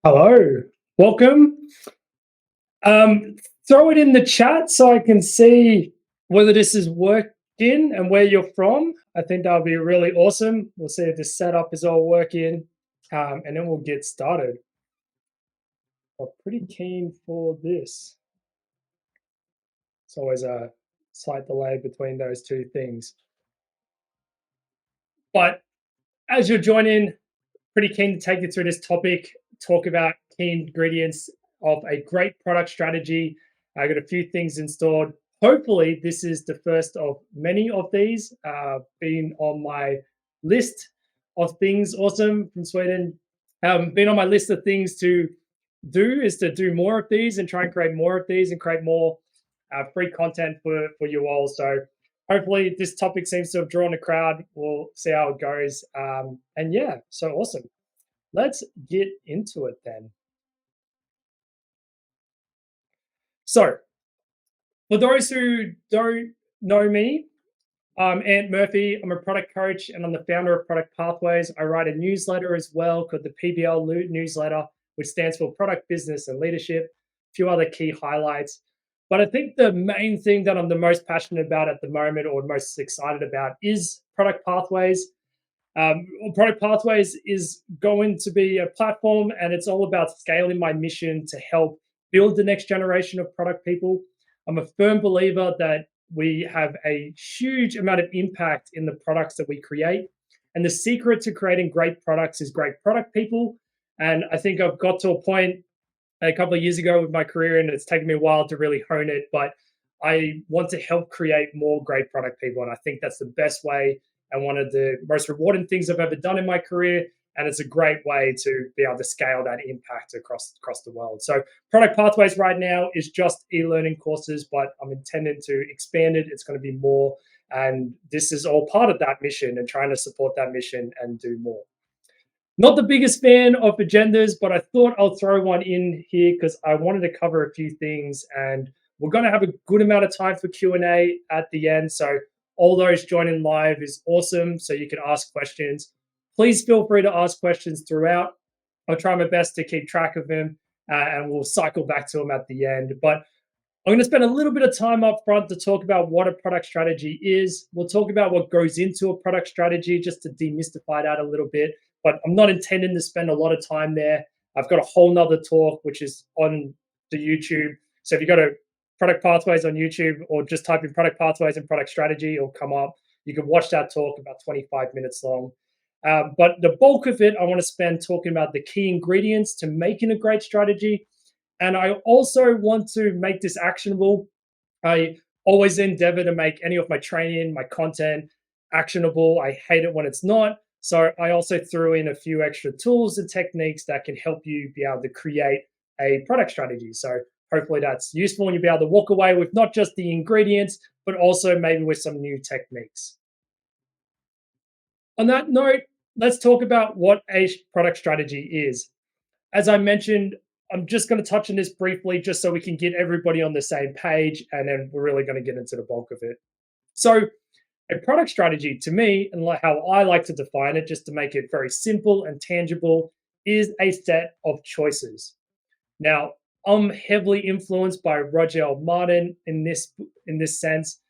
Hello, welcome. Um, Throw it in the chat so I can see whether this is working and where you're from. I think that would be really awesome. We'll see if the setup is all working, and then we'll get started. I'm pretty keen for this. It's always a slight delay between those two things. But as you're joining, pretty keen to take you through this topic, talk about key ingredients of a great product strategy. I got a few things installed. Hopefully, this is the first of many of these being on my list of things. Awesome from Sweden. Been on my list of things to do is to do more of these and try and create more of these and create more free content for you all. So hopefully this topic seems to have drawn a crowd. We'll see how it goes. And yeah, so awesome. Let's get into it then. So, for those who don't know me, I'm Ant Murphy. I'm a product coach and I'm the founder of Product Pathways. I write a newsletter as well called the PBL newsletter, which stands for Product Business and Leadership, a few other key highlights. But I think the main thing that I'm the most passionate about at the moment or most excited about is Product Pathways. Product Pathways is going to be a platform and it's all about scaling my mission to help build the next generation of product people. I'm a firm believer that we have a huge amount of impact in the products that we create. And the secret to creating great products is great product people. And I think I've got to a point a couple of years ago with my career, and it's taken me a while to really hone it, but I want to help create more great product people. And I think that's the best way and one of the most rewarding things I've ever done in my career. And it's a great way to be able to scale that impact across the world. So Product Pathways right now is just e-learning courses, but I'm intending to expand it. It's going to be more. And this is all part of that mission and trying to support that mission and do more. Not the biggest fan of agendas, but I thought I'll throw one in here because I wanted to cover a few things, and we're going to have a good amount of time for Q&A at the end. So all those joining live is awesome. So you can ask questions. Please feel free to ask questions throughout. I'll try my best to keep track of them, and we'll cycle back to them at the end. But I'm going to spend a little bit of time up front to talk about what a product strategy is. We'll talk about what goes into a product strategy just to demystify that a little bit. But I'm not intending to spend a lot of time there. I've got a whole nother talk, which is on the YouTube. So if you go to Product Pathways on YouTube or just type in Product Pathways and Product Strategy, it'll come up. You can watch that talk about 25 minutes long. But the bulk of it, I want to spend talking about the key ingredients to making a great strategy. And I also want to make this actionable. I always endeavor to make any of my training, my content actionable. I hate it when it's not. So I also threw in a few extra tools and techniques that can help you be able to create a product strategy. So hopefully that's useful and you'll be able to walk away with not just the ingredients, but also maybe with some new techniques. On that note, let's talk about what a product strategy is. As I mentioned, I'm just going to touch on this briefly just so we can get everybody on the same page, and then we're really going to get into the bulk of it. So a product strategy to me, and how I like to define it, just to make it very simple and tangible, is a set of choices. Now, I'm heavily influenced by Roger L. Martin in this sense.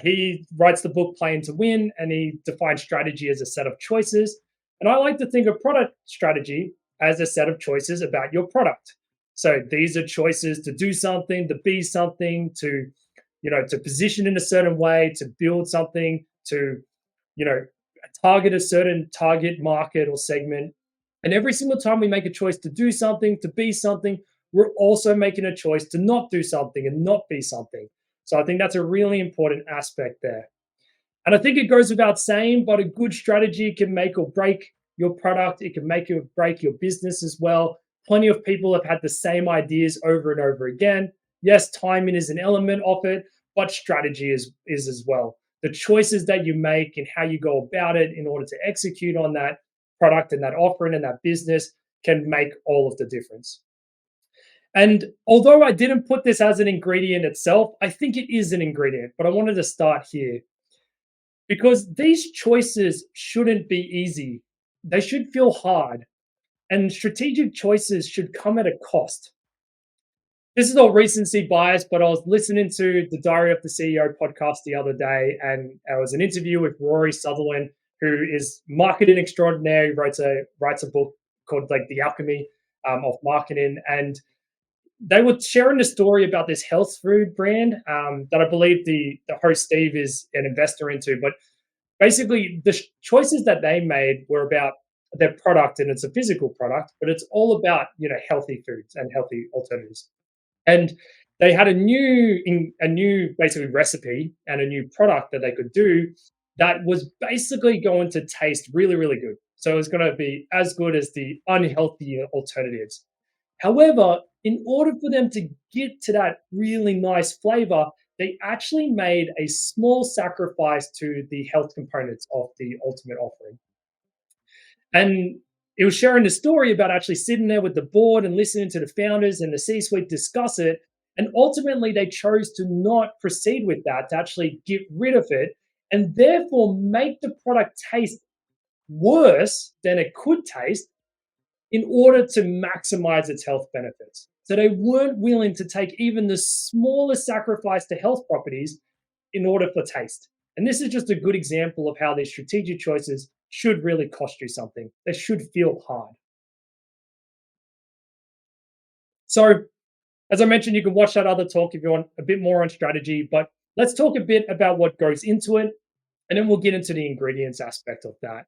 He writes the book Playing to Win, and he defines strategy as a set of choices. And I like to think of product strategy as a set of choices about your product. So these are choices to do something, to be something, to position in a certain way, to build something, to target a certain target market or segment. And every single time we make a choice to do something, to be something, we're also making a choice to not do something and not be something. So I think that's a really important aspect there. And I think it goes without saying, but a good strategy can make or break your product. It can make or break your business as well. Plenty of people have had the same ideas over and over again. Yes, timing is an element of it, but strategy is as well. The choices that you make and how you go about it in order to execute on that product and that offering and that business can make all of the difference. And although I didn't put this as an ingredient itself, I think it is an ingredient, but I wanted to start here because these choices shouldn't be easy. They should feel hard. And strategic choices should come at a cost. This is all recency bias, but I was listening to the Diary of the CEO podcast the other day, and it was an interview with Rory Sutherland, who is marketing extraordinaire. He writes a book called like The Alchemy of Marketing, and they were sharing the story about this health food brand that I believe the host Steve is an investor into. But basically, the choices that they made were about their product, and it's a physical product, but it's all about healthy foods and healthy alternatives. And they had a new basically recipe and a new product that they could do that was basically going to taste really, really good. So it was going to be as good as the unhealthy alternatives. However, in order for them to get to that really nice flavor, they actually made a small sacrifice to the health components of the ultimate offering. And it was sharing the story about actually sitting there with the board and listening to the founders and the C suite discuss it. And ultimately, they chose to not proceed with that, to actually get rid of it, and therefore make the product taste worse than it could taste in order to maximize its health benefits. So they weren't willing to take even the smallest sacrifice to health properties in order for taste. And this is just a good example of how these strategic choices should really cost you something. They should feel hard. So, as I mentioned, you can watch that other talk if you want a bit more on strategy, but let's talk a bit about what goes into it, and then we'll get into the ingredients aspect of that.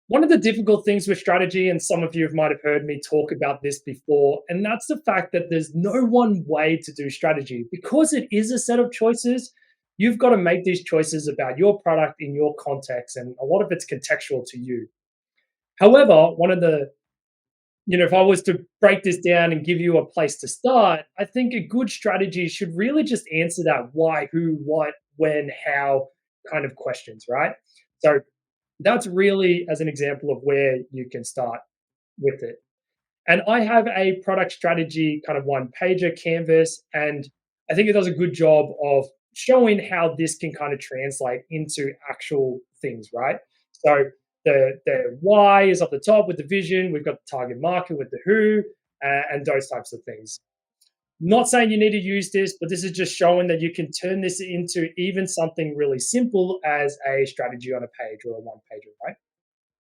One of the difficult things with strategy, and some of you might have heard me talk about this before, and that's the fact that there's no one way to do strategy. Because it is a set of choices, you've got to make these choices about your product in your context, and a lot of it's contextual to you. However, if I was to break this down and give you a place to start, I think a good strategy should really just answer that why, who, what, when, how kind of questions, right? So that's really as an example of where you can start with it. And I have a product strategy kind of one pager canvas, and I think it does a good job of showing how this can kind of translate into actual things, right? So the why is up the top with the vision, we've got the target market with the who, and those types of things. Not saying you need to use this, but this is just showing that you can turn this into even something really simple as a strategy on a page or a one pager, right?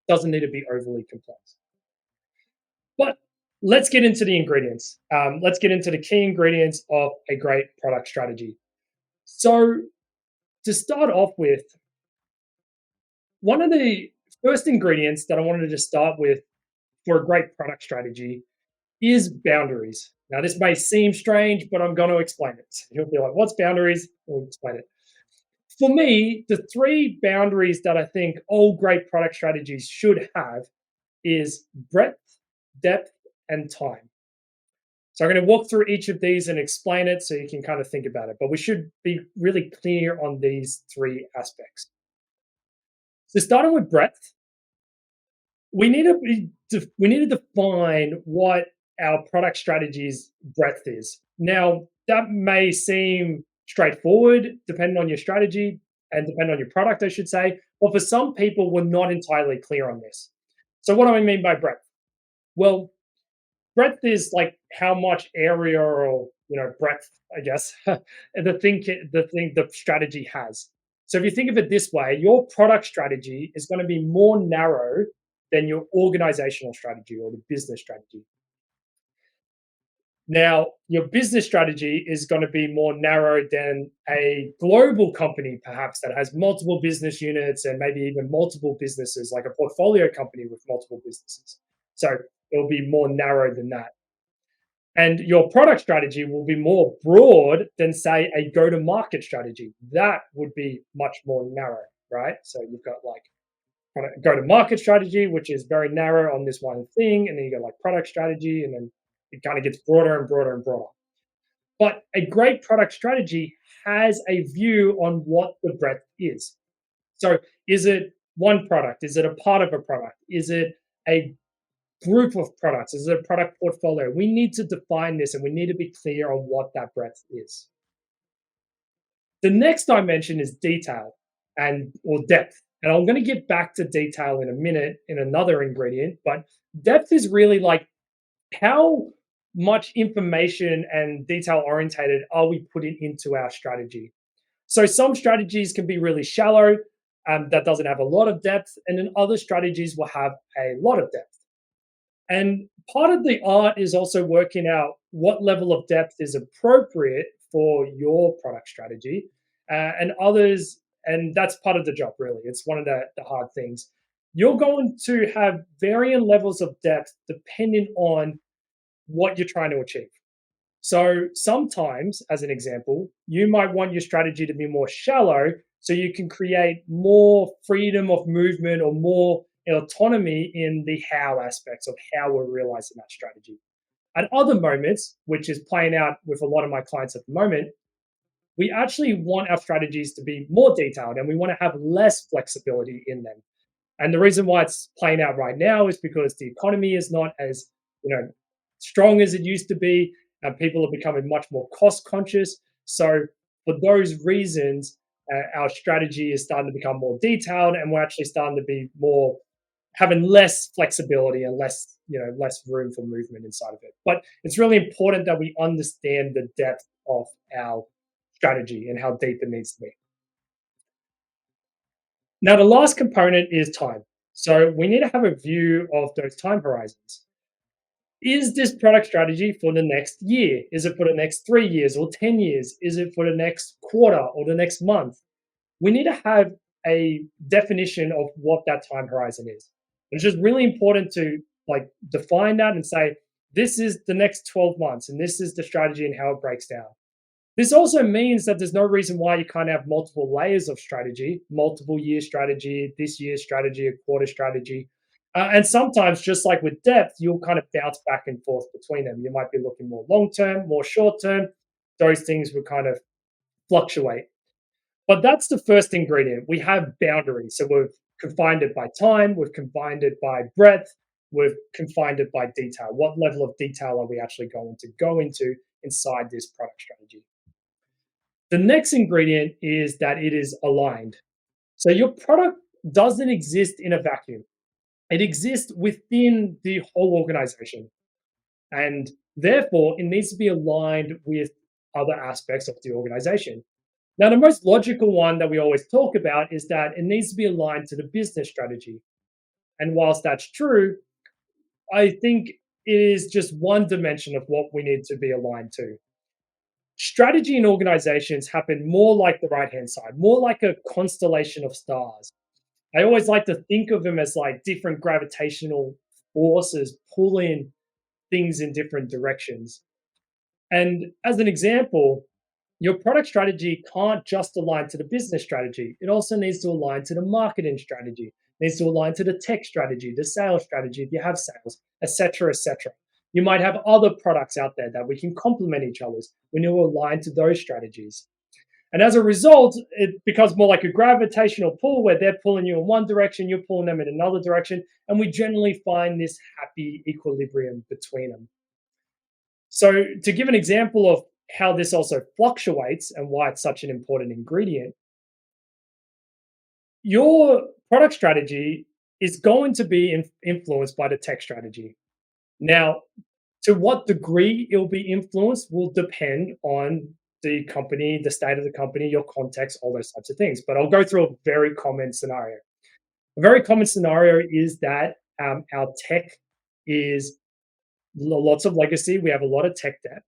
Doesn't need to be overly complex. But let's get into the ingredients. Let's get into the key ingredients of a great product strategy. So, to start off with, one of the first ingredients that I wanted to just start with for a great product strategy is boundaries. Now, this may seem strange, but I'm going to explain it. You'll be like, what's boundaries? We'll explain it. For me, the three boundaries that I think all great product strategies should have is breadth, depth, and time. So I'm going to walk through each of these and explain it so you can kind of think about it. But we should be really clear on these three aspects. So starting with breadth, we need to define what our product strategy's breadth is. Now, that may seem straightforward, depending on your strategy and depending on your product, I should say. But for some people, we're not entirely clear on this. So what do I mean by breadth? Well, breadth is like how much area or breadth, I guess, the strategy has. So if you think of it this way, your product strategy is going to be more narrow than your organizational strategy or the business strategy. Now, your business strategy is going to be more narrow than a global company, perhaps, that has multiple business units and maybe even multiple businesses, like a portfolio company with multiple businesses. So it'll be more narrow than that. And your product strategy will be more broad than, say, a go to market strategy. That would be much more narrow, right? So you've got like go to market strategy, which is very narrow on this one thing. And then you got like product strategy, and then it kind of gets broader and broader and broader. But a great product strategy has a view on what the breadth is. So is it one product? Is it a part of a product? Is it a group of products? Is it a product portfolio? We need to define this, and we need to be clear on what that breadth is. The next dimension is detail or depth. And I'm going to get back to detail in a minute in another ingredient, but depth is really like how much information and detail orientated are we putting into our strategy. So some strategies can be really shallow, that doesn't have a lot of depth, and then other strategies will have a lot of depth. And part of the art is also working out what level of depth is appropriate for your product strategy, and others. And that's part of the job, really. It's one of the hard things. You're going to have varying levels of depth depending on what you're trying to achieve. So sometimes, as an example, you might want your strategy to be more shallow so you can create more freedom of movement or more autonomy in the how aspects of how we're realizing that strategy. At other moments, which is playing out with a lot of my clients at the moment, we actually want our strategies to be more detailed and we want to have less flexibility in them. And the reason why it's playing out right now is because the economy is not as, you know, strong as it used to be, and people are becoming much more cost conscious. So for those reasons, our strategy is starting to become more detailed, and we're actually starting to be more having less flexibility and less, less room for movement inside of it. But it's really important that we understand the depth of our strategy and how deep it needs to be. Now, the last component is time. So we need to have a view of those time horizons. Is this product strategy for the next year? Is it for the next 3 years or 10 years? Is it for the next quarter or the next month? We need to have a definition of what that time horizon is. It's just really important to like define that and say, this is the next 12 months and this is the strategy and how it breaks down. This also means that there's no reason why you can't have multiple layers of strategy, multiple year strategy, this year strategy, a quarter strategy. And sometimes, just like with depth, you'll kind of bounce back and forth between them. You might be looking more long term, more short term. Those things will kind of fluctuate. But that's the first ingredient. We have boundaries. So we've confined it by time, we've confined it by breadth, we've confined it by detail. What level of detail are we actually going to go into inside this product strategy? The next ingredient is that it is aligned. So your product doesn't exist in a vacuum. It exists within the whole organization. And therefore, it needs to be aligned with other aspects of the organization. Now, the most logical one that we always talk about is that it needs to be aligned to the business strategy. And whilst that's true, I think it is just one dimension of what we need to be aligned to. Strategy in organizations happen more like the right hand side, more like a constellation of stars. I always like to think of them as like different gravitational forces pulling things in different directions. And as an example, your product strategy can't just align to the business strategy. It also needs to align to the marketing strategy. It needs to align to the tech strategy, the sales strategy if you have sales, etc., etc. You might have other products out there that we can complement each other's. We need to align to those strategies. And as a result, it becomes more like a gravitational pull where they're pulling you in one direction, you're pulling them in another direction, and we generally find this happy equilibrium between them. So, to give an example of how this also fluctuates and why it's such an important ingredient, your product strategy is going to be influenced by the tech strategy. Now, to what degree it will be influenced will depend on the company, the state of the company, your context, all those types of things. But I'll go through a very common scenario. A very common scenario is that our tech is lots of legacy. We have a lot of tech debt.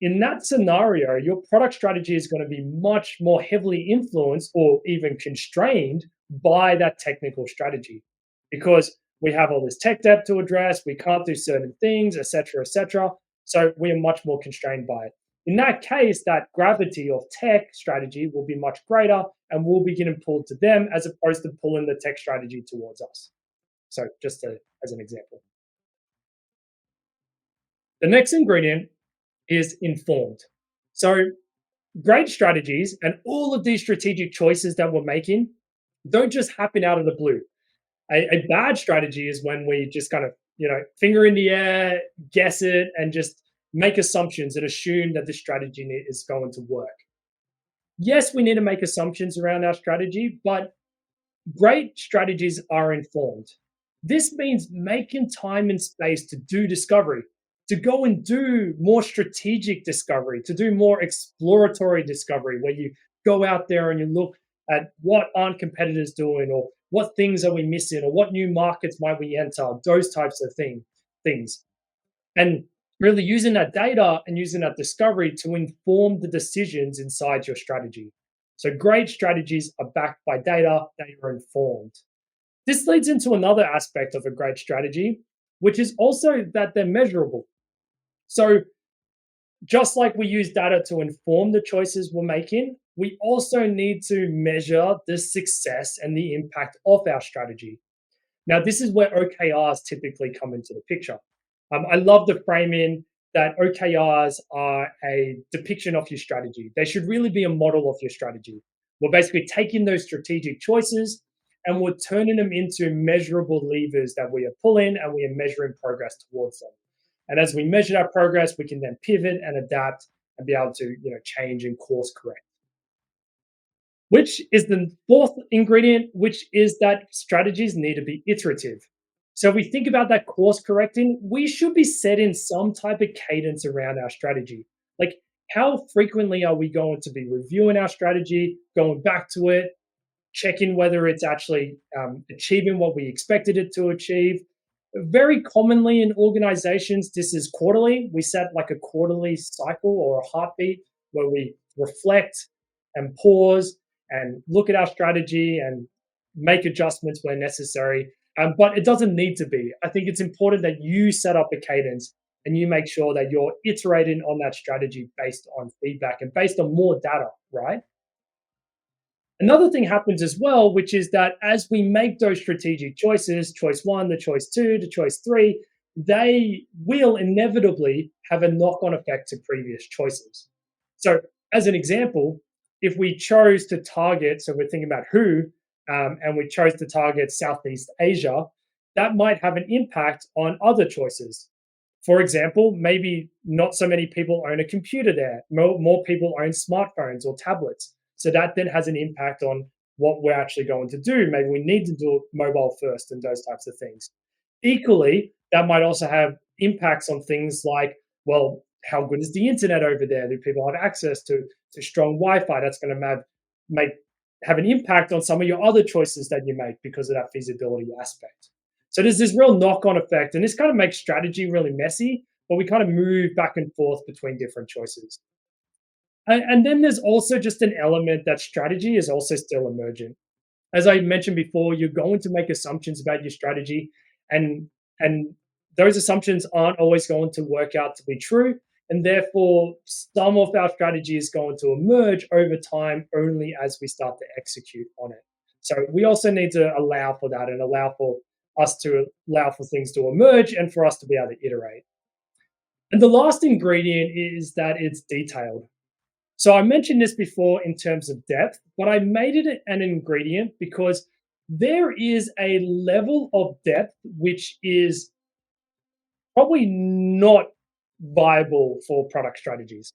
In that scenario, your product strategy is going to be much more heavily influenced or even constrained by that technical strategy because we have all this tech debt to address, we can't do certain things, etc., etc. So we are much more constrained by it. In that case, that gravity of tech strategy will be much greater and we'll be getting pulled to them as opposed to pulling the tech strategy towards us. So as an example. The next ingredient is informed. So great strategies and all of these strategic choices that we're making don't just happen out of the blue. A bad strategy is when we just kind of, finger in the air, guess it, and just make assumptions and assume that the strategy is going to work. Yes, we need to make assumptions around our strategy, but Great strategies are informed. This means making time and space to do discovery, to go and do more strategic discovery, to do more exploratory discovery, where you go out there and you look at what aren't competitors doing, or what things are we missing, or what new markets might we enter, those types of things. And really using that data and using that discovery to inform the decisions inside your strategy. So great strategies are backed by data, they are informed. This leads into another aspect of a great strategy, which is also that they're measurable. So just like we use data to inform the choices we're making, we also need to measure the success and the impact of our strategy. Now, this is where OKRs typically come into the picture. I love the framing that OKRs are a depiction of your strategy. They should really be a model of your strategy. We're basically taking those strategic choices and we're turning them into measurable levers that we are pulling, and we are measuring progress towards them. And as we measure that progress, we can then pivot and adapt and be able to, change and course correct. Which is the fourth ingredient, which is that strategies need to be iterative. So if we think about that course correcting, we should be setting some type of cadence around our strategy. Like, how frequently are we going to be reviewing our strategy, going back to it, checking whether it's actually achieving what we expected it to achieve? Very commonly in organizations, this is quarterly. We set like a quarterly cycle or a heartbeat where we reflect and pause and look at our strategy and make adjustments where necessary. But it doesn't need to be. I think it's important that you set up a cadence and you make sure that you're iterating on that strategy based on feedback and based on more data, right? Another thing happens as well, which is that as we make those strategic choices, choice one, the choice two, the choice three, they will inevitably have a knock on effect to previous choices. So, as an example, if we chose to target, so we're thinking about who, and we chose to target Southeast Asia, that might have an impact on other choices. For example, maybe not so many people own a computer there. More people own smartphones or tablets. So that then has an impact on what we're actually going to do. Maybe we need to do it mobile first and those types of things. Equally, that might also have impacts on things like, well, how good is the internet over there? Do people have access to strong Wi-Fi? That's going to make have an impact on some of your other choices that you make because of that feasibility aspect. So there's this real knock-on effect, and this kind of makes strategy really messy, but we kind of move back and forth between different choices. And then there's also just an element that strategy is also still emergent. As I mentioned before, you're going to make assumptions about your strategy, and and those assumptions aren't always going to work out to be true. And therefore, some of our strategy is going to emerge over time only as we start to execute on it. So we also need to allow for that and allow for things to emerge and for us to be able to iterate. And the last ingredient is that it's detailed. So I mentioned this before in terms of depth, but I made it an ingredient because there is a level of depth which is probably not viable for product strategies.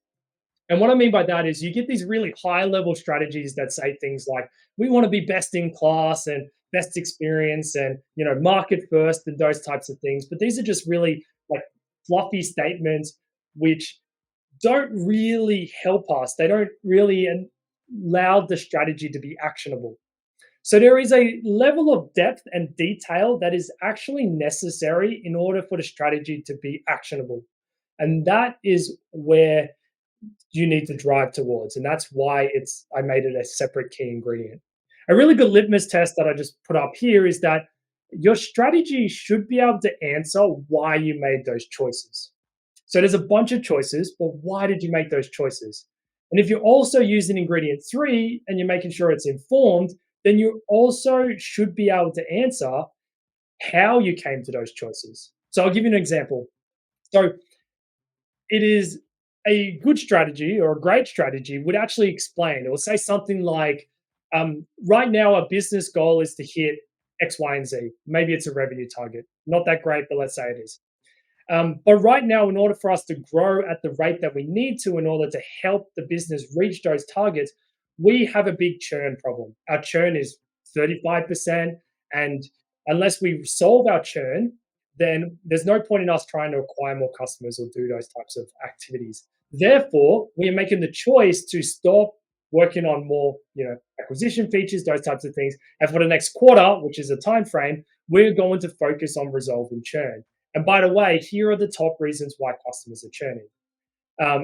And what I mean by that is you get these really high level strategies that say things like, we want to be best in class and best experience and, market first and those types of things. But these are just really like fluffy statements which don't really help us. They don't really allow the strategy to be actionable. So there is a level of depth and detail that is actually necessary in order for the strategy to be actionable. And that is where you need to drive towards. And that's why I made it a separate key ingredient. A really good litmus test that I just put up here is that your strategy should be able to answer why you made those choices. So there's a bunch of choices, but why did you make those choices? And if you're also using ingredient three and you're making sure it's informed, then you also should be able to answer how you came to those choices. So I'll give you an example. So it is a good strategy or a great strategy would actually explain, it will say something like, right now, our business goal is to hit X, Y, and Z. Maybe it's a revenue target. Not that great, but let's say it is. But right now, in order for us to grow at the rate that we need to, in order to help the business reach those targets, we have a big churn problem. Our churn is 35%. And unless we solve our churn, then there's no point in us trying to acquire more customers or do those types of activities. Therefore, we are making the choice to stop working on more, acquisition features, those types of things. And for the next quarter, which is a time frame, we're going to focus on resolving churn. And by the way, here are the top reasons why customers are churning.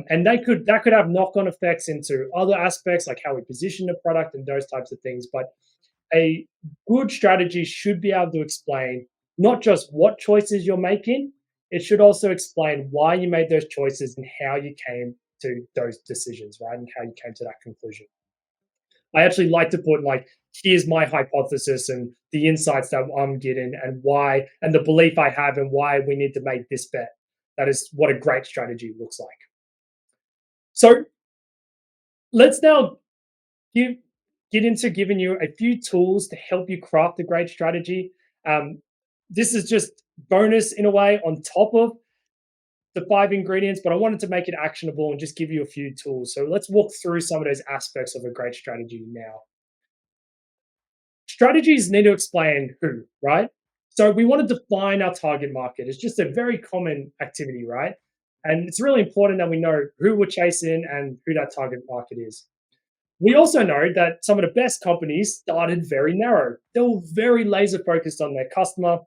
And that could have knock-on effects into other aspects like how we position the product and those types of things. But a good strategy should be able to explain not just what choices you're making, it should also explain why you made those choices and how you came to those decisions, right? And how you came to that conclusion. I actually like to put like, here's my hypothesis and the insights that I'm getting and why, and the belief I have and why we need to make this bet. That is what a great strategy looks like. So let's now give, get into giving you a few tools to help you craft a great strategy. This is just bonus in a way on top of the 5 ingredients, but I wanted to make it actionable and just give you a few tools. So let's walk through some of those aspects of a great strategy now. Strategies need to explain who, right? So we want to define our target market. It's just a very common activity, right? And it's really important that we know who we're chasing and who that target market is. We also know that some of the best companies started very narrow. They were very laser focused on their customer,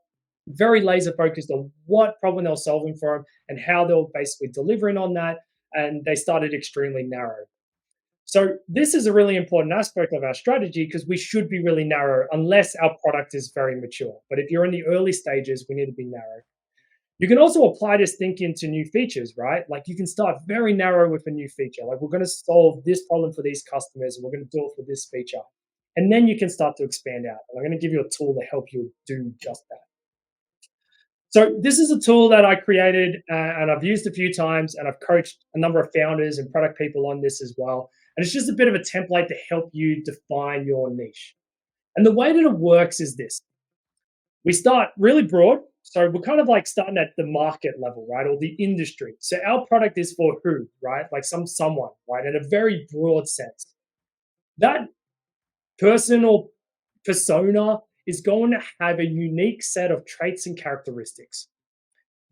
very laser focused on what problem they were solving for them and how they were basically delivering on that. And they started extremely narrow. So this is a really important aspect of our strategy because we should be really narrow unless our product is very mature. But if you're in the early stages, we need to be narrow. You can also apply this thinking to new features, right? Like you can start very narrow with a new feature. Like we're going to solve this problem for these customers and we're going to do it for this feature. And then you can start to expand out. And I'm going to give you a tool to help you do just that. So this is a tool that I created and I've used a few times and I've coached a number of founders and product people on this as well. And it's just a bit of a template to help you define your niche. And the way that it works is this. We start really broad. So we're kind of like starting at the market level, right? Or the industry. So our product is for who, right? Like someone, right? In a very broad sense. That person or persona is going to have a unique set of traits and characteristics.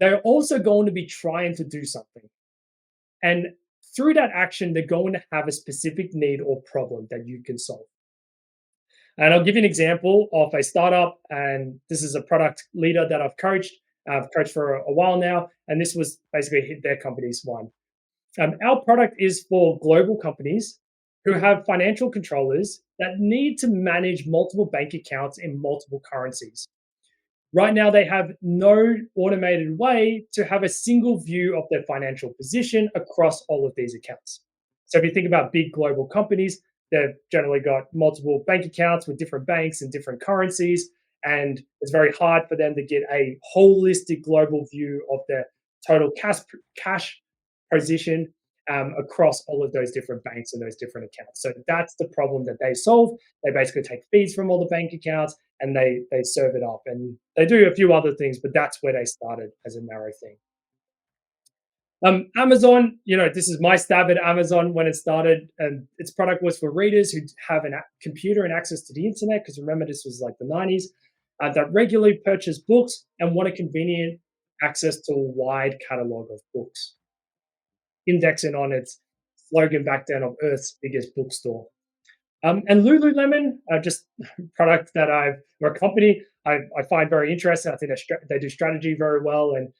They're also going to be trying to do something. And through that action, they're going to have a specific need or problem that you can solve. And I'll give you an example of a startup, and this is a product leader that I've coached. I've coached for a while now, and this was basically their company's one. Our product is for global companies who have financial controllers that need to manage multiple bank accounts in multiple currencies. Right now, they have no automated way to have a single view of their financial position across all of these accounts. So if you think about big global companies, they've generally got multiple bank accounts with different banks and different currencies. And it's very hard for them to get a holistic global view of their total cash position across all of those different banks and those different accounts. So that's the problem that they solve. They basically take fees from all the bank accounts and they serve it up. And they do a few other things, but that's where they started as a narrow thing. Amazon, this is my stab at Amazon when it started, and its product was for readers who have a computer and access to the internet, because remember, this was like the 90s, that regularly purchase books and want a convenient access to a wide catalog of books. Indexing on its slogan back then of Earth's biggest bookstore. And Lululemon, just product that or a company I find very interesting. I think they do strategy very well and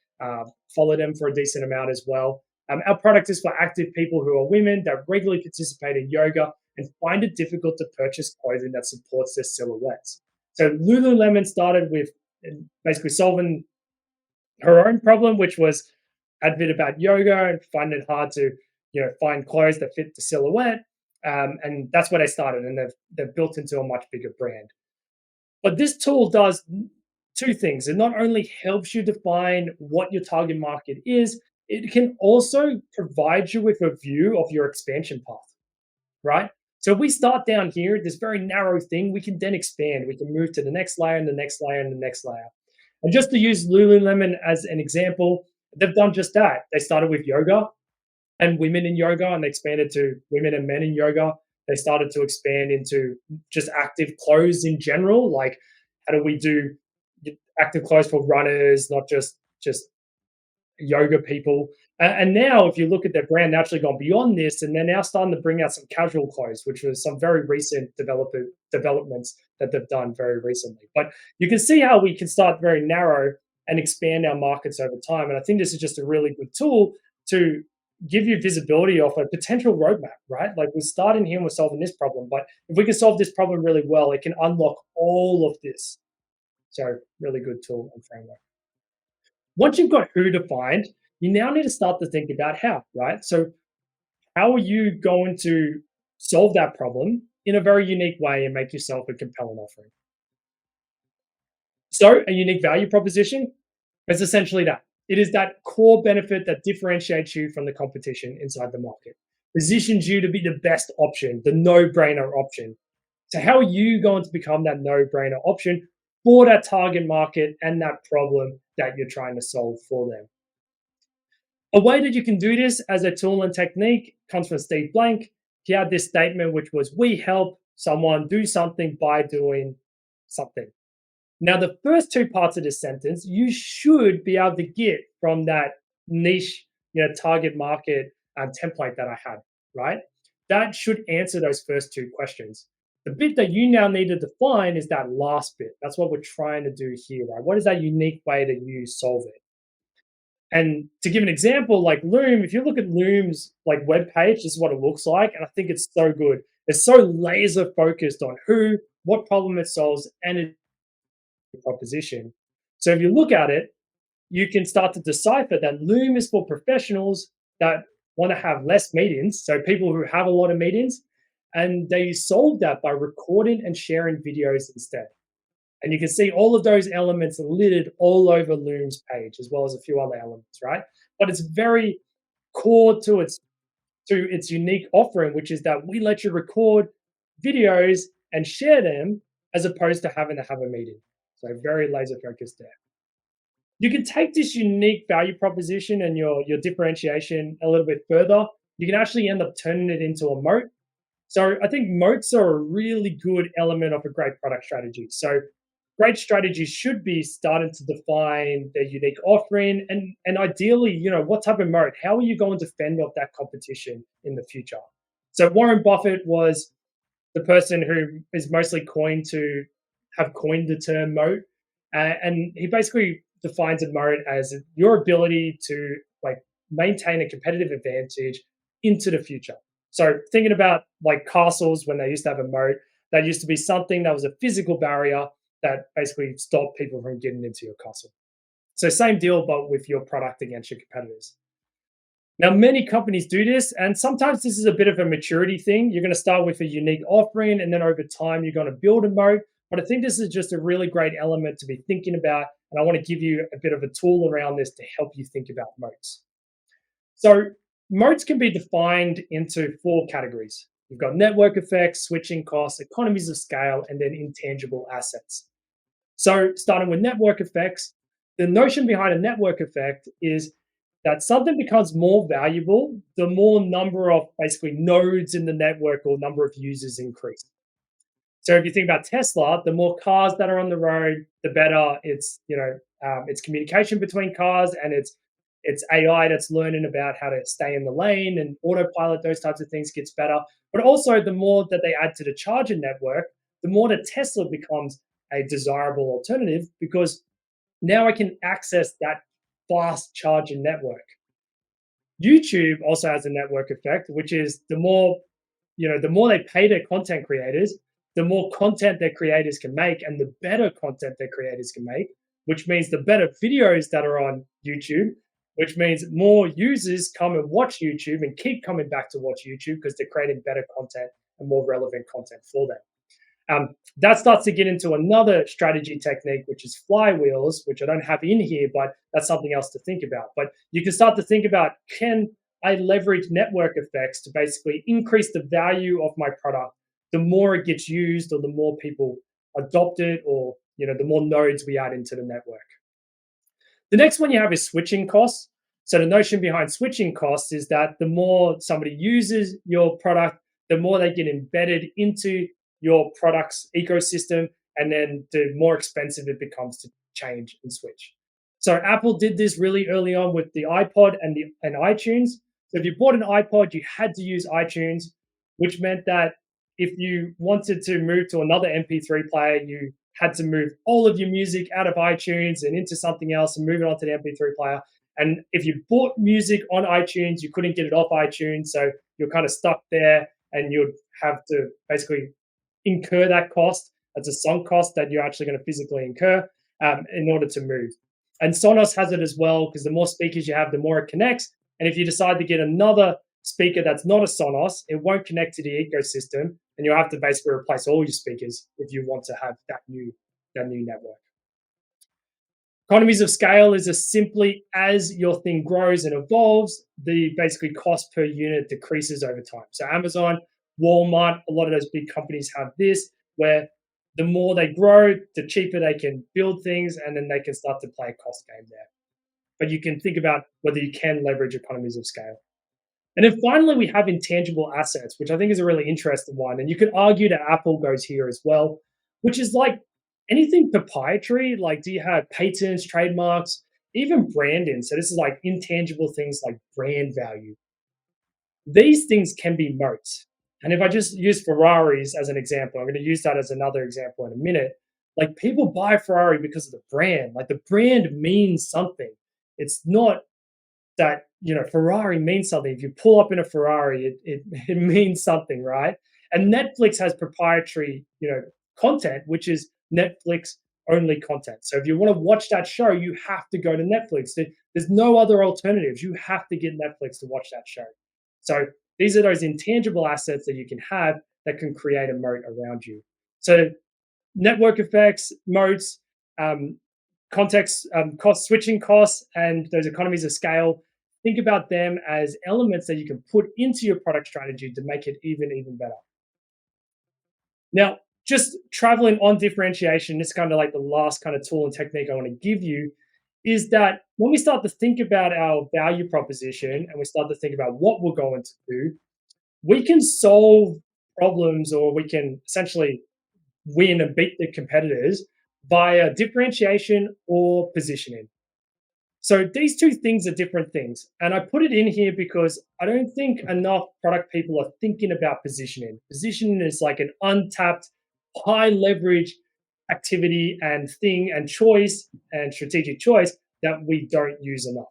follow them for a decent amount as well. Our product is for active people who are women that regularly participate in yoga and find it difficult to purchase clothing that supports their silhouettes. So Lululemon started with basically solving her own problem, which was a bit about yoga and finding it hard to find clothes that fit the silhouette. And that's where they started, and they've built into a much bigger brand. But this tool does two things. It not only helps you define what your target market is, it can also provide you with a view of your expansion path, right? So if we start down here, this very narrow thing, we can then expand. We can move to the next layer and the next layer and the next layer. And just to use Lululemon as an example, they've done just that. They started with yoga and women in yoga, and they expanded to women and men in yoga. They started to expand into just active clothes in general. Like, how do we do active clothes for runners, not just yoga people. And now, if you look at their brand, they're actually gone beyond this, and they're now starting to bring out some casual clothes, which was some very recent developments that they've done very recently. But you can see how we can start very narrow and expand our markets over time. And I think this is just a really good tool to give you visibility of a potential roadmap, right? Like, we're starting here and we're solving this problem, but if we can solve this problem really well, it can unlock all of this. So, really good tool and framework. Once you've got who defined, you now need to start to think about how, right? So, how are you going to solve that problem in a very unique way and make yourself a compelling offering? So, a unique value proposition is essentially that. It is that core benefit that differentiates you from the competition inside the market, positions you to be the best option, the no brainer option. So, how are you going to become that no brainer option for that target market and that problem that you're trying to solve for them? A way that you can do this as a tool and technique comes from Steve Blank. He had this statement, which was, "We help someone do something by doing something." Now, the first two parts of this sentence, you should be able to get from that niche, target market template that I had, right? That should answer those first two questions. The bit that you now need to define is that last bit. That's what we're trying to do here, right? What is that unique way that you solve it? And to give an example, like Loom, if you look at Loom's like web page, this is what it looks like, and I think it's so good. It's so laser focused on who, what problem it solves, and its proposition. So if you look at it, you can start to decipher that Loom is for professionals that want to have less meetings, so people who have a lot of meetings, and they solve that by recording and sharing videos instead. And you can see all of those elements littered all over Loom's page, as well as a few other elements, right? But it's very core to its unique offering, which is that we let you record videos and share them as opposed to having to have a meeting. So very laser focused there. You can take this unique value proposition and your differentiation a little bit further. You can actually end up turning it into a moat. So I think moats are a really good element of a great product strategy. So great strategies should be starting to define their unique offering and ideally, what type of moat, how are you going to fend off that competition in the future? So Warren Buffett was the person who is mostly coined to have coined the term moat. And he basically defines a moat as your ability to like maintain a competitive advantage into the future. So thinking about like castles when they used to have a moat, that used to be something that was a physical barrier that basically stopped people from getting into your castle. So same deal, but with your product against your competitors. Now, many companies do this, and sometimes this is a bit of a maturity thing. You're going to start with a unique offering, and then over time, you're going to build a moat. But I think this is just a really great element to be thinking about, and I want to give you a bit of a tool around this to help you think about moats. So, moats can be defined into four categories. You've got network effects, switching costs, economies of scale, and then intangible assets. So, starting with network effects, the notion behind a network effect is that something becomes more valuable the more number of basically nodes in the network or number of users increase. So if you think about Tesla, the more cars that are on the road, the better its communication between cars and its AI that's learning about how to stay in the lane and autopilot, those types of things gets better. But also, the more that they add to the charger network, the more that Tesla becomes a desirable alternative because now I can access that fast charging network. YouTube also has a network effect, which is the more they pay their content creators, the more content their creators can make and the better content their creators can make, which means the better videos that are on YouTube, which means more users come and watch YouTube and keep coming back to watch YouTube because they're creating better content and more relevant content for them. That starts to get into another strategy technique, which is flywheels, which I don't have in here, but that's something else to think about. But you can start to think about, can I leverage network effects to basically increase the value of my product? The more it gets used or the more people adopt it or, the more nodes we add into the network. The next one you have is switching costs. So the notion behind switching costs is that the more somebody uses your product, the more they get embedded into your product's ecosystem, and then the more expensive it becomes to change and switch. So Apple did this really early on with the iPod and iTunes. So if you bought an iPod, you had to use iTunes, which meant that if you wanted to move to another MP3 player, you had to move all of your music out of iTunes and into something else and move it onto the MP3 player. And if you bought music on iTunes, you couldn't get it off iTunes. So you're kind of stuck there and you'd have to basically incur that cost as a sunk cost that you're actually going to physically incur in order to move. And Sonos has it as well, because the more speakers you have, the more it connects. And if you decide to get another speaker that's not a Sonos, it won't connect to the ecosystem, and you'll have to basically replace all your speakers if you want to have that new network. Economies of scale is as simply as your thing grows and evolves, the basically cost per unit decreases over time. So Amazon, Walmart, a lot of those big companies have this, where the more they grow, the cheaper they can build things, and then they can start to play a cost game there. But you can think about whether you can leverage economies of scale. And then finally, we have intangible assets, which I think is a really interesting one. And you could argue that Apple goes here as well, which is like anything proprietary. Like, do you have patents, trademarks, even branding? So this is like intangible things like brand value. These things can be moats. And if I just use Ferraris as an example, I'm going to use that as another example in a minute. Like, people buy Ferrari because of the brand. Like, the brand means something. It's not that, Ferrari means something. If you pull up in a Ferrari, it means something, right? And Netflix has proprietary content, which is Netflix only content. So if you want to watch that show, you have to go to Netflix. There's no other alternatives. You have to get Netflix to watch that show. So these are those intangible assets that you can have that can create a moat around you. So network effects, moats, context, switching costs, and those economies of scale. Think about them as elements that you can put into your product strategy to make it even better. Now, just traveling on differentiation, this is kind of like the last kind of tool and technique I want to give you, is that when we start to think about our value proposition and we start to think about what we're going to do, we can solve problems, or we can essentially win and beat the competitors via differentiation or positioning. So these two things are different things. And I put it in here because I don't think enough product people are thinking about positioning. Positioning is like an untapped, high leverage activity and thing and choice and strategic choice that we don't use enough.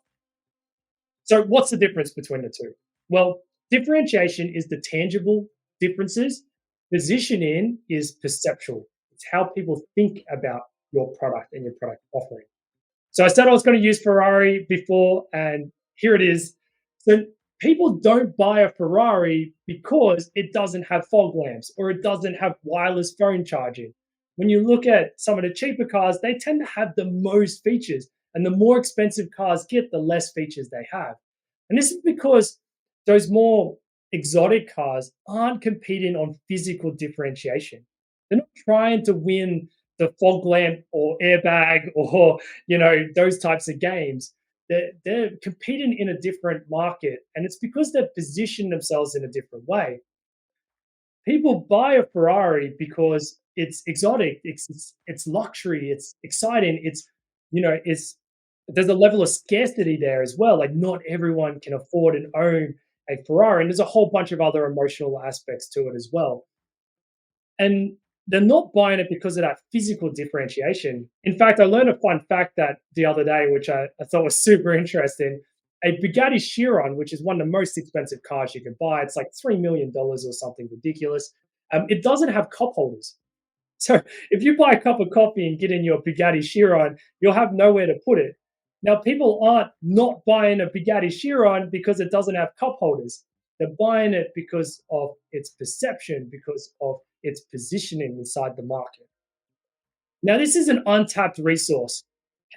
So what's the difference between the two? Well, differentiation is the tangible differences. Positioning is perceptual. It's how people think about your product and your product offering. So I said I was going to use Ferrari before, and here it is. So people don't buy a Ferrari because it doesn't have fog lamps or it doesn't have wireless phone charging. When you look at some of the cheaper cars, they tend to have the most features, and the more expensive cars get, the less features they have. And this is because those more exotic cars aren't competing on physical differentiation. They're not trying to win the fog lamp or airbag or those types of games. They're competing in a different market, and it's because they've positioned themselves in a different way. People buy a Ferrari because it's exotic, it's luxury, it's exciting, it's there's a level of scarcity there as well. Like, not everyone can afford and own a Ferrari, and there's a whole bunch of other emotional aspects to it as well. And they're not buying it because of that physical differentiation. In fact, I learned a fun fact that the other day, which I thought was super interesting. A Bugatti Chiron, which is one of the most expensive cars you can buy, it's like $3 million or something ridiculous. It doesn't have cup holders. So if you buy a cup of coffee and get in your Bugatti Chiron, you'll have nowhere to put it. Now, people aren't not buying a Bugatti Chiron because it doesn't have cup holders. They're buying it because of its perception, because of its positioning inside the market. Now, this is an untapped resource.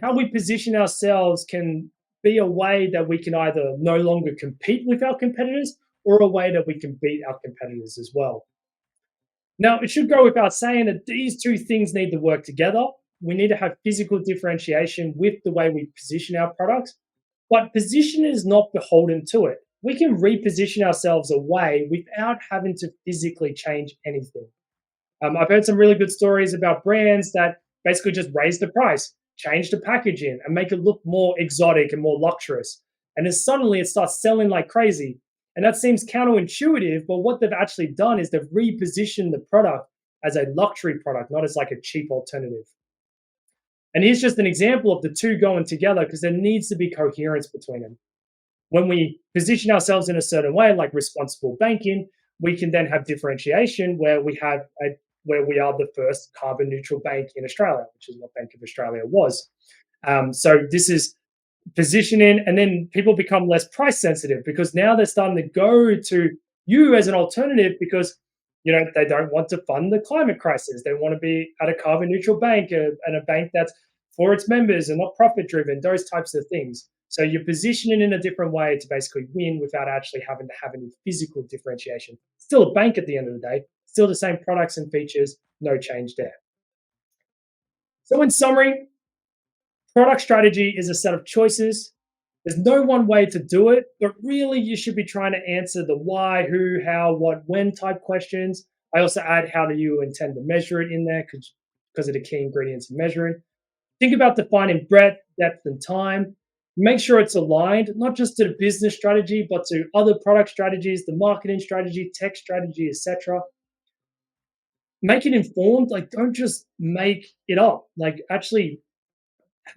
How we position ourselves can be a way that we can either no longer compete with our competitors, or a way that we can beat our competitors as well. Now, it should go without saying that these two things need to work together. We need to have physical differentiation with the way we position our products, but position is not beholden to it. we can reposition ourselves away without having to physically change anything. I've heard some really good stories about brands that basically just raise the price, change the packaging, and make it look more exotic and more luxurious. And then suddenly it starts selling like crazy. And that seems counterintuitive, but what they've actually done is they've repositioned the product as a luxury product, not as like a cheap alternative. And here's just an example of the two going together because there needs to be coherence between them. When we position ourselves in a certain way, like responsible banking, we can then have differentiation where we are the first carbon neutral bank in Australia, which is what Bank of Australia was. So this is positioning, and then people become less price sensitive because now they're starting to go to you as an alternative because they don't want to fund the climate crisis. They want to be at a carbon neutral bank and a bank that's for its members and not profit driven. Those types of things. So you're positioning in a different way to basically win without actually having to have any physical differentiation. Still a bank at the end of the day, still the same products and features, no change there. So in summary, product strategy is a set of choices. There's no one way to do it, but really you should be trying to answer the why, who, how, what, when type questions. I also add how do you intend to measure it in there because of the key ingredients of measuring. Think about defining breadth, depth, and time. Make sure it's aligned, not just to the business strategy, but to other product strategies, the marketing strategy, tech strategy, etc. Make it informed. Like, don't just make it up. Like, actually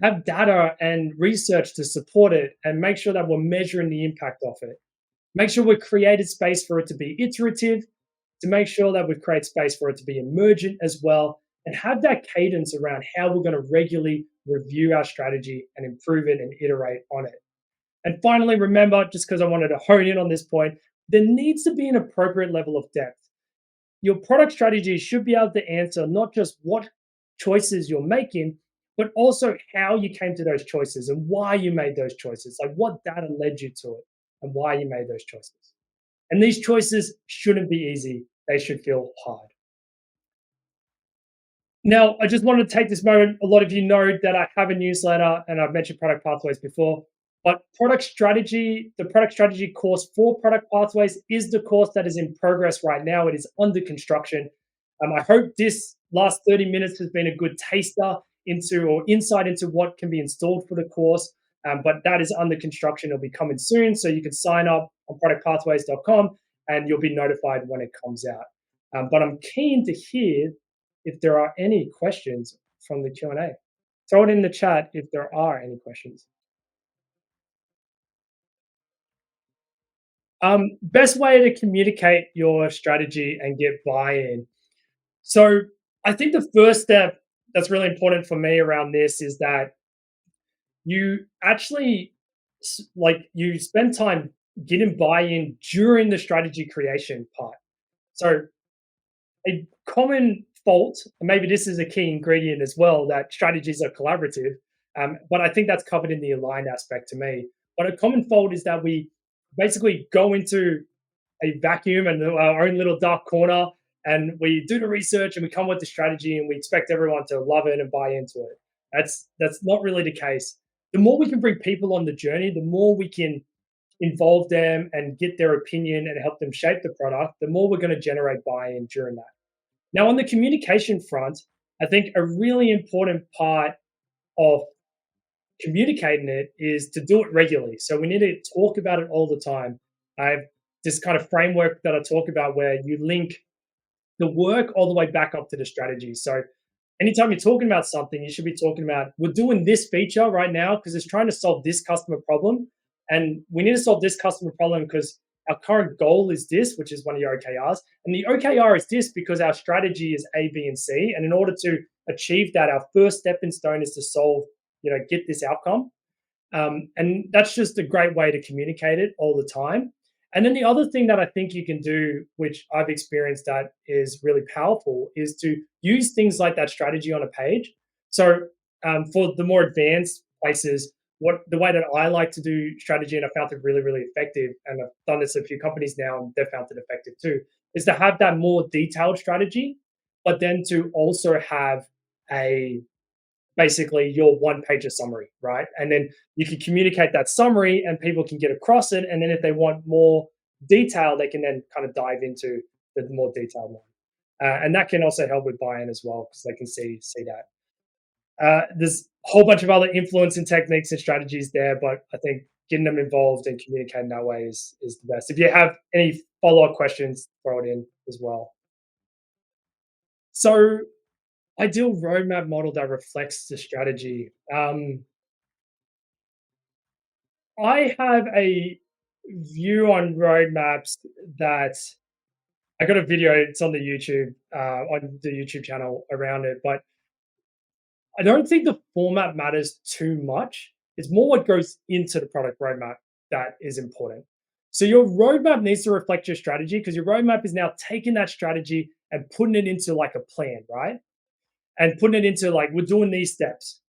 have data and research to support it and make sure that we're measuring the impact of it. Make sure we've created space for it to be iterative, to make sure that we've created space for it to be emergent as well, and have that cadence around how we're going to regularly review our strategy and improve it and iterate on it. And finally, remember, just because I wanted to hone in on this point, there needs to be an appropriate level of depth. Your product strategy should be able to answer not just what choices you're making, but also how you came to those choices and why you made those choices, like what data led you to it and why you made those choices. And these choices shouldn't be easy, they should feel hard. Now, I just wanted to take this moment. A lot of you know that I have a newsletter and I've mentioned product pathways before, but the product strategy course for product pathways is the course that is in progress right now. It is under construction. I hope this last 30 minutes has been a good taster into or insight into what can be installed for the course. But that is under construction. It'll be coming soon. So you can sign up on productpathways.com and you'll be notified when it comes out. But I'm keen to hear if there are any questions from the Q&A. Throw it in the chat if there are any questions. Best way to communicate your strategy and get buy-in. So I think the first step that's really important for me around this is that you actually you spend time getting buy-in during the strategy creation part. So a common fault, and maybe this is a key ingredient as well, that strategies are collaborative, but I think that's covered in the aligned aspect to me. But a common fault is that we basically go into a vacuum and our own little dark corner, and we do the research and we come with the strategy and we expect everyone to love it and buy into it. That's not really the case. The more we can bring people on the journey, the more we can involve them and get their opinion and help them shape the product, the more we're going to generate buy-in during that. Now, on the communication front, I think a really important part of communicating it is to do it regularly. So we need to talk about it all the time. I have this kind of framework that I talk about where you link the work all the way back up to the strategy. So anytime you're talking about something, you should be talking about, we're doing this feature right now because it's trying to solve this customer problem. And we need to solve this customer problem because our current goal is this, which is one of your OKRs. And the OKR is this because our strategy is A, B, and C. And in order to achieve that, our first stepping stone is to solve, get this outcome. And that's just a great way to communicate it all the time. And then the other thing that I think you can do, which I've experienced that is really powerful, is to use things like that strategy on a page. So for the more advanced places, the way that I like to do strategy, and I found it really, really effective, and I've done this at a few companies now, and they've found it effective too, is to have that more detailed strategy, but then to also have a basically your one pager summary, right? And then you can communicate that summary and people can get across it. And then if they want more detail, they can then kind of dive into the more detailed one. And that can also help with buy-in as well because they can see that. There's a whole bunch of other influencing techniques and strategies there, but I think getting them involved and communicating that way is the best. If you have any follow-up questions, throw it in as well. So ideal roadmap model that reflects the strategy. I have a view on roadmaps that I got a video. It's on the YouTube channel around it, but I don't think the format matters too much. It's more what goes into the product roadmap that is important. So your roadmap needs to reflect your strategy because your roadmap is now taking that strategy and putting it into like a plan, right? And putting it into like we're doing these steps.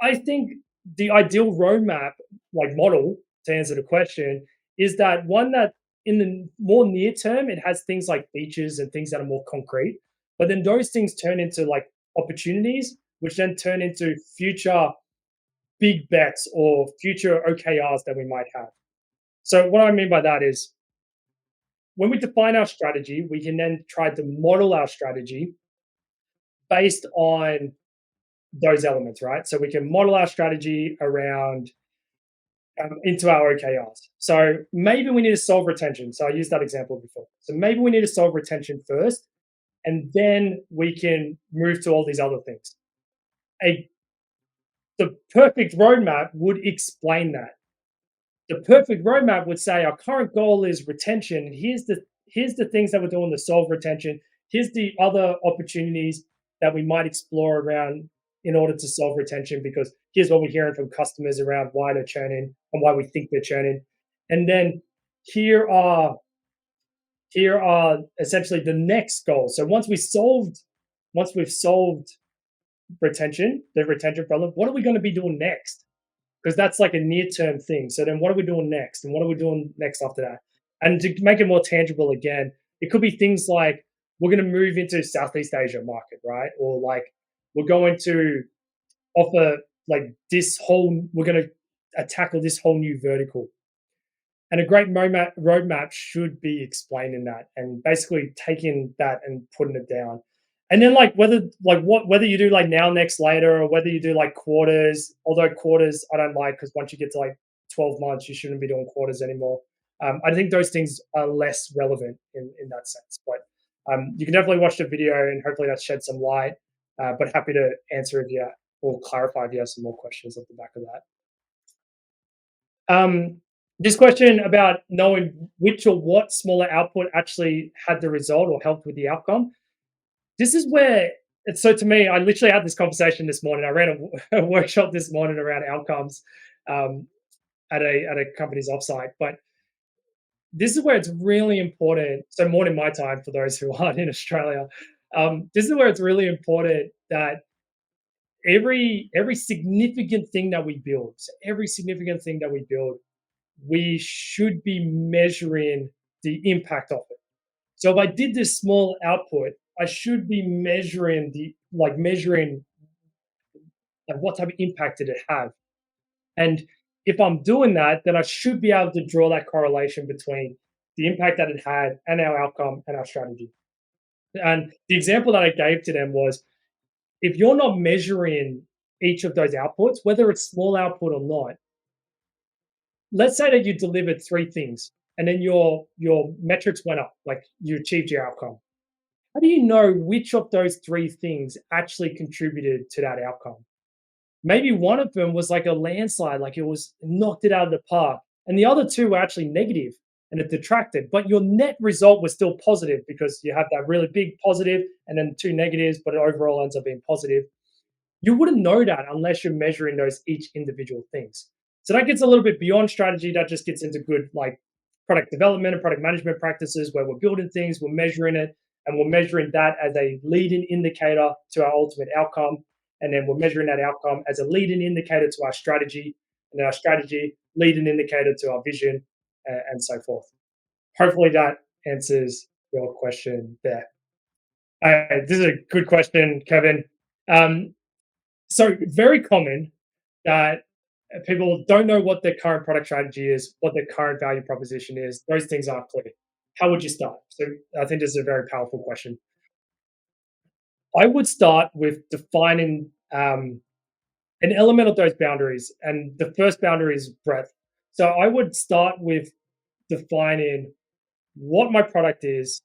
I think the ideal roadmap, like model, to answer the question, is that one that in the more near term, it has things like features and things that are more concrete. But then those things turn into like opportunities, which then turn into future big bets or future OKRs that we might have. So, what I mean by that is when we define our strategy, we can then try to model our strategy based on those elements, right? So, we can model our strategy around into our OKRs. So maybe we need to solve retention. So I used that example before. So maybe we need to solve retention first, and then we can move to all these other things. A The perfect roadmap would explain that. The perfect roadmap would say our current goal is retention, and here's the things that we're doing to solve retention. Here's the other opportunities that we might explore around in order to solve retention because here's what we're hearing from customers around why they're churning and why we think they're churning. And then here are here are essentially the next goals. So once we've solved the retention problem, what are we going to be doing next? Because that's like a near term thing. So then what are we doing next? And what are we doing next after that? And to make it more tangible again, it could be things like we're going to move into Southeast Asia market, right? Or like we're going to offer like we're going to tackle this whole new vertical. And a great roadmap should be explaining that and basically taking that and putting it down. And then whether you do like now, next, later, or whether you do like quarters, although quarters I don't like because once you get to like 12 months, you shouldn't be doing quarters anymore. I think those things are less relevant in that sense. But you can definitely watch the video and hopefully that sheds some light. But happy to answer if you or clarify if you have some more questions off the back of that. This question about knowing which or what smaller output actually had the result or helped with the outcome. This is where it's so to me, I literally had this conversation this morning. I ran a workshop this morning around outcomes um, at a company's offsite. But this is where it's really important. So morning my time for those who aren't in Australia. This is where it's really important that every significant thing that we build, so every significant thing that we build, we should be measuring the impact of it. So if I did this small output, I should be measuring like what type of impact did it have. And if I'm doing that, then I should be able to draw that correlation between the impact that it had and our outcome and our strategy. And the example that I gave to them was if you're not measuring each of those outputs, whether it's small output or not, let's say that you delivered three things and then your metrics went up, like you achieved your outcome. How do you know which of those three things actually contributed to that outcome? Maybe one of them was like a landslide, like it was knocked it out of the park, and the other two were actually negative and it detracted, but your net result was still positive because you have that really big positive and then two negatives, but it overall ends up being positive. You wouldn't know that unless you're measuring those each individual things. So that gets a little bit beyond strategy. That just gets into good like product development and product management practices where we're building things, we're measuring it, and we're measuring that as a leading indicator to our ultimate outcome. And then we're measuring that outcome as a leading indicator to our strategy, and our strategy leading indicator to our vision, and so forth. Hopefully that answers your question there. This is a good question, Kevin. Um, So very common that people don't know what their current product strategy is, what their current value proposition is. Those things aren't clear. How would you start? So I think this is a very powerful question. I would start with defining an element of those boundaries, and the first boundary is breadth. So I would start with defining what my product is,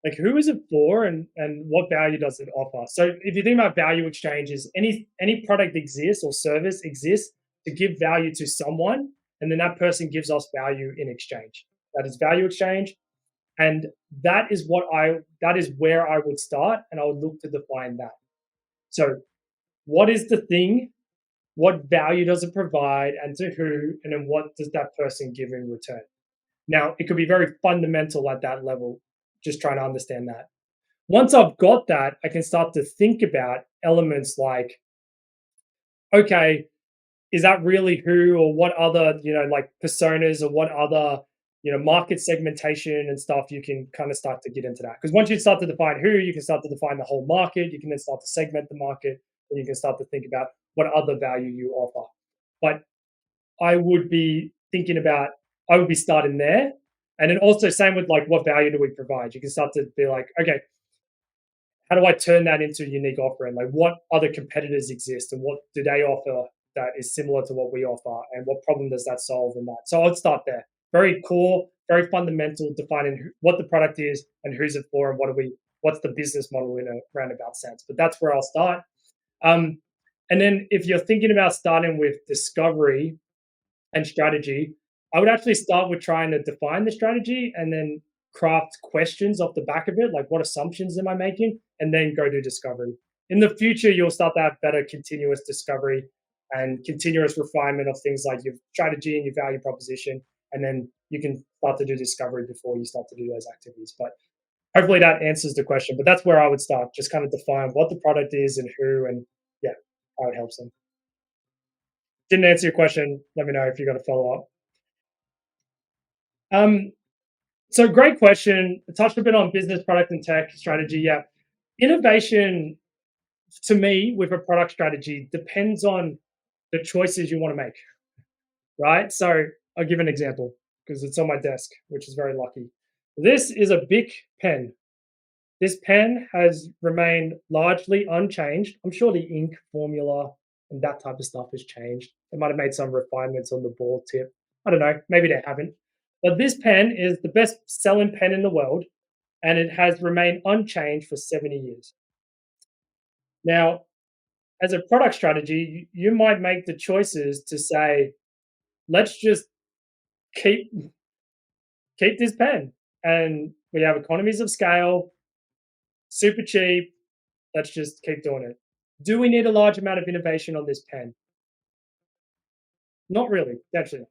like who is it for, and what value does it offer. So if you think about value exchanges, any product exists or service exists to give value to someone, and then that person gives us value in exchange. That is value exchange, and that is where I would start, and I would look to define that. So what is the thing, what value does it provide, and to who, and then what does that person give in return. Now it could be very fundamental at that level, just trying to understand that. Once I've got that, I can start to think about elements like, okay, is that really who, or what other, like personas, or what other, market segmentation and stuff, you can kind of start to get into that. Because once you start to define who, you can start to define the whole market. You can then start to segment the market, and you can start to think about what other value you offer. But I would be thinking about, I would be starting there. And then also same with like, what value do we provide? You can start to be like, okay, how do I turn that into a unique offering? Like, what other competitors exist, and what do they offer that is similar to what we offer, and what problem does that solve in that? So I'd start there. Very core, very fundamental, defining what the product is and who's it for, and what's the business model in a roundabout sense. But that's where I'll start. Um, and then if you're thinking about starting with discovery and strategy, I would actually start with trying to define the strategy and then craft questions off the back of it, like what assumptions am I making, and then go do discovery. In the future, you'll start to have better continuous discovery and continuous refinement of things like your strategy and your value proposition, and then you can start to do discovery before you start to do those activities. But hopefully that answers the question. But that's where I would start, just kind of define what the product is and who, and yeah, how it helps them. Didn't answer your question. Let me know if you got a follow up. Um, So great question. Touched a bit on business, product, and tech strategy. Yeah, innovation to me with a product strategy depends on the choices you want to make. Right. So I'll give an example because it's on my desk, which is very lucky. This is a big pen. This pen has remained largely unchanged. I'm sure the ink formula and that type of stuff has changed. They might have made some refinements on the ball tip. I don't know. Maybe they haven't. But this pen is the best selling pen in the world, and it has remained unchanged for 70 years. Now, as a product strategy, you might make the choices to say, let's just keep keep this pen, and we have economies of scale, super cheap. Let's just keep doing it. Do we need a large amount of innovation on this pen? Not really, actually.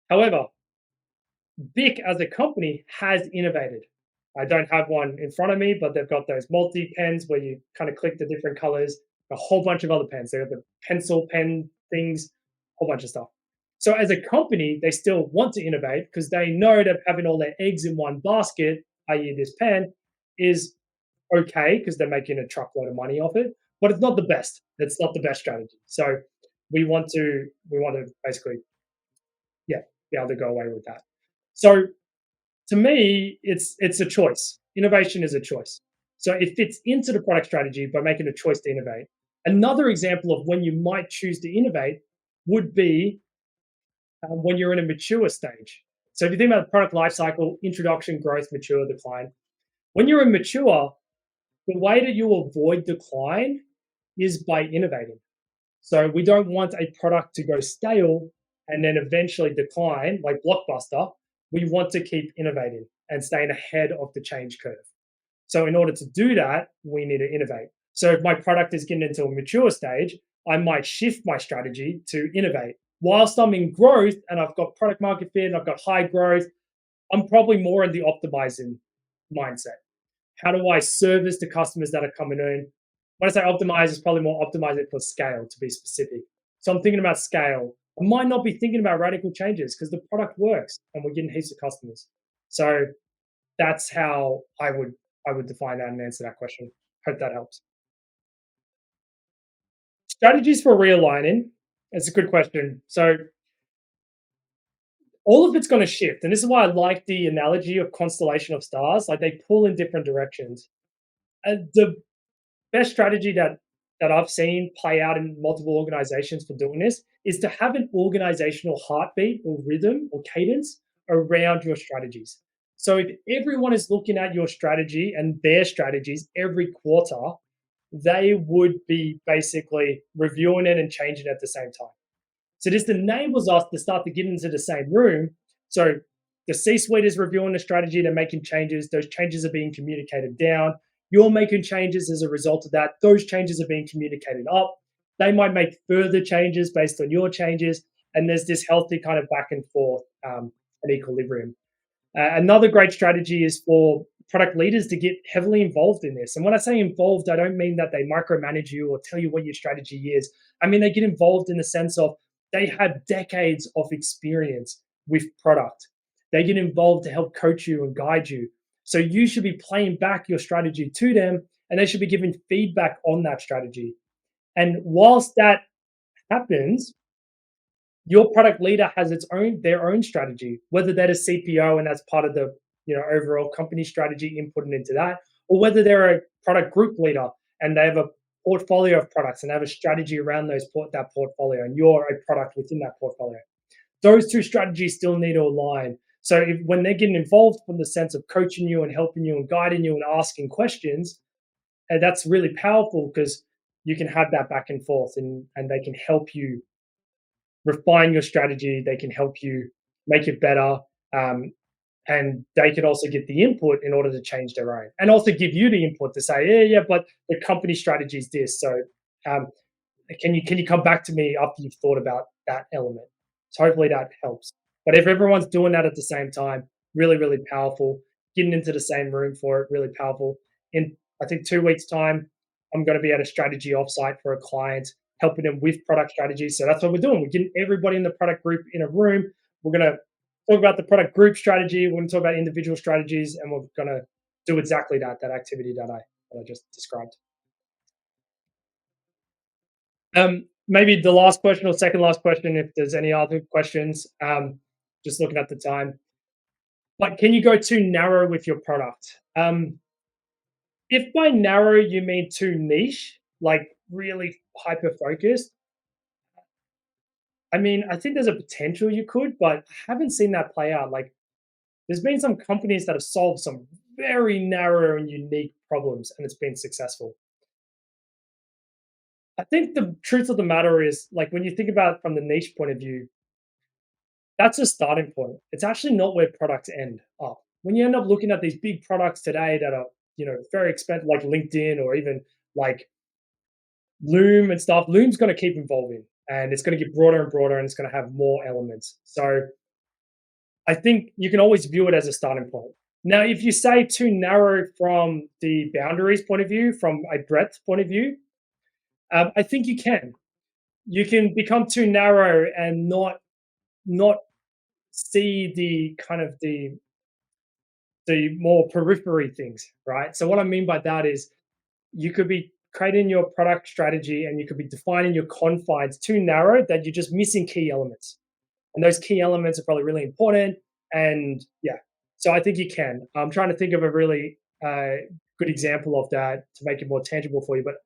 However, Bic as a company has innovated. I don't have one in front of me, but they've got those multi pens where you kind of click the different colors, a whole bunch of other pens. They've got the pencil pen things, a whole bunch of stuff. So as a company, they still want to innovate because they know that having all their eggs in one basket, i.e., this pen, is okay because they're making a truckload of money off it, but it's not the best. It's not the best strategy. So we want to basically, yeah, be able to go away with that. So to me, it's a choice. Innovation is a choice. So it fits into the product strategy by making a choice to innovate. Another example of when you might choose to innovate would be when you're in a mature stage. So if you think about the product lifecycle, introduction, growth, mature, decline. When you're immature, the way that you avoid decline is by innovating. So we don't want a product to go stale and then eventually decline like Blockbuster. We want to keep innovating and staying ahead of the change curve. So in order to do that, we need to innovate. So if my product is getting into a mature stage, I might shift my strategy to innovate. Whilst I'm in growth and I've got product market fit and I've got high growth, I'm probably more in the optimizing mindset. How do I service the customers that are coming in? When I say optimize, it's probably more optimize it for scale to be specific. So I'm thinking about scale. I might not be thinking about radical changes because the product works and we're getting heaps of customers. So that's how I would define that and answer that question. Hope that helps. Strategies for realigning. It's a good question. So all of it's going to shift, and this is why I like the analogy of constellation of stars. Like they pull in different directions. The best strategy that I've seen play out in multiple organizations for doing this is to have an organizational heartbeat or rhythm or cadence around your strategies. So if everyone is looking at your strategy and their strategies every quarter, they would be basically reviewing it and changing it at the same time. So this enables us to start to get into the same room. So the C-suite is reviewing the strategy, they're making changes. Those changes are being communicated down. You're making changes as a result of that. Those changes are being communicated up. They might make further changes based on your changes. And there's this healthy kind of back and forth and equilibrium. Another great strategy is for product leaders to get heavily involved in this. And when I say involved, I don't mean that they micromanage you or tell you what your strategy is. I mean, they get involved in the sense of they have decades of experience with product. They get involved to help coach you and guide you. So you should be playing back your strategy to them and they should be giving feedback on that strategy. And whilst that happens, your product leader has their own strategy, whether that is CPO and that's part of the overall company strategy inputting into that, or whether they're a product group leader and they have a portfolio of products and have a strategy around that portfolio, and you're a product within that portfolio. Those two strategies still need to align. So when they're getting involved from the sense of coaching you and helping you and guiding you and asking questions, that's really powerful because you can have that back and forth and they can help you refine your strategy. They can help you make it better. Um, and they can also get the input in order to change their own and also give you the input to say, yeah, but the company strategy is this. So um, can you come back to me after you've thought about that element? So hopefully that helps. But if everyone's doing that at the same time, really, really powerful. Getting into the same room for it, really powerful. In I think 2 weeks' time, I'm going to be at a strategy offsite for a client, helping them with product strategy. So that's what we're doing. We're getting everybody in the product group in a room. We're going to talk about the product group strategy. We're going to talk about individual strategies, and we're going to do exactly that activity that I just described. Maybe the last question or second last question, if there's any other questions, just looking at the time. Like, can you go too narrow with your product? If by narrow you mean too niche, like really hyper focused, I mean, I think there's a potential you could, but I haven't seen that play out. Like, there's been some companies that have solved some very narrow and unique problems, and it's been successful. I think the truth of the matter is, like, when you think about it from the niche point of view, that's a starting point. It's actually not where products end up. When you end up looking at these big products today that are, very expensive, like LinkedIn or even like Loom and stuff, Loom's going to keep evolving and it's going to get broader and broader and it's going to have more elements. So I think you can always view it as a starting point. Now, if you say too narrow from the boundaries point of view, from a breadth point of view, I think you can. You can become too narrow and not see the kind of the more periphery things, right? So what I mean by that is you could be creating your product strategy and you could be defining your confines too narrow that you're just missing key elements. And those key elements are probably really important. And yeah, so I think you can. I'm trying to think of a really good example of that to make it more tangible for you. But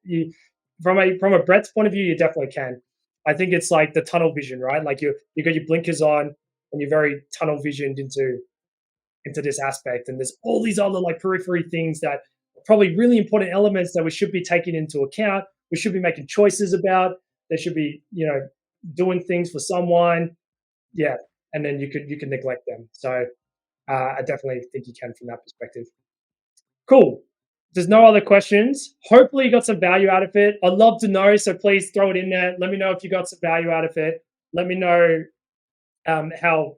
from a breadth point of view, you definitely can. I think it's like the tunnel vision, right? Like you got your blinkers on and you're very tunnel visioned into this aspect. And there's all these other like periphery things that are probably really important elements that we should be taking into account. We should be making choices about. There should be, doing things for someone. Yeah. And then you can neglect them. So I definitely think you can from that perspective. Cool. There's no other questions. Hopefully you got some value out of it. I'd love to know. So please throw it in there. Let me know if you got some value out of it. Let me know how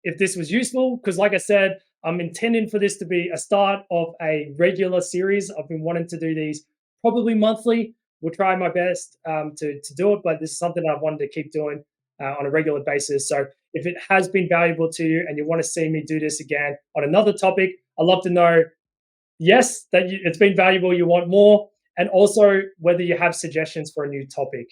if this was useful, because like I said, I'm intending for this to be a start of a regular series. I've been wanting to do these probably monthly. We'll try my best to do it, but this is something I've wanted to keep doing on a regular basis. So if it has been valuable to you and you want to see me do this again on another topic, I'd love to know, yes, that it's been valuable, you want more, and also whether you have suggestions for a new topic.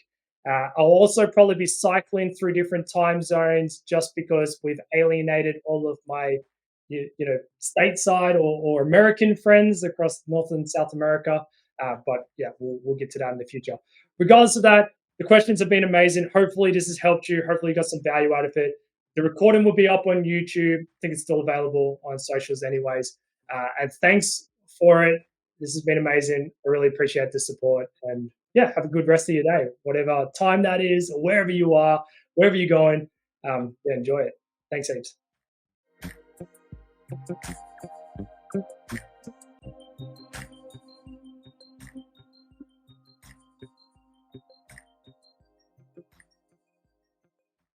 I'll also probably be cycling through different time zones just because we've alienated all of my, stateside or American friends across North and South America. But yeah, we'll get to that in the future. Regardless of that, the questions have been amazing. Hopefully, this has helped you. Hopefully, you got some value out of it. The recording will be up on YouTube. I think it's still available on socials, anyways. And thanks for it. This has been amazing. I really appreciate the support. And yeah, have a good rest of your day, whatever time that is, or wherever you are, wherever you're going. Yeah, enjoy it. Thanks, heaps.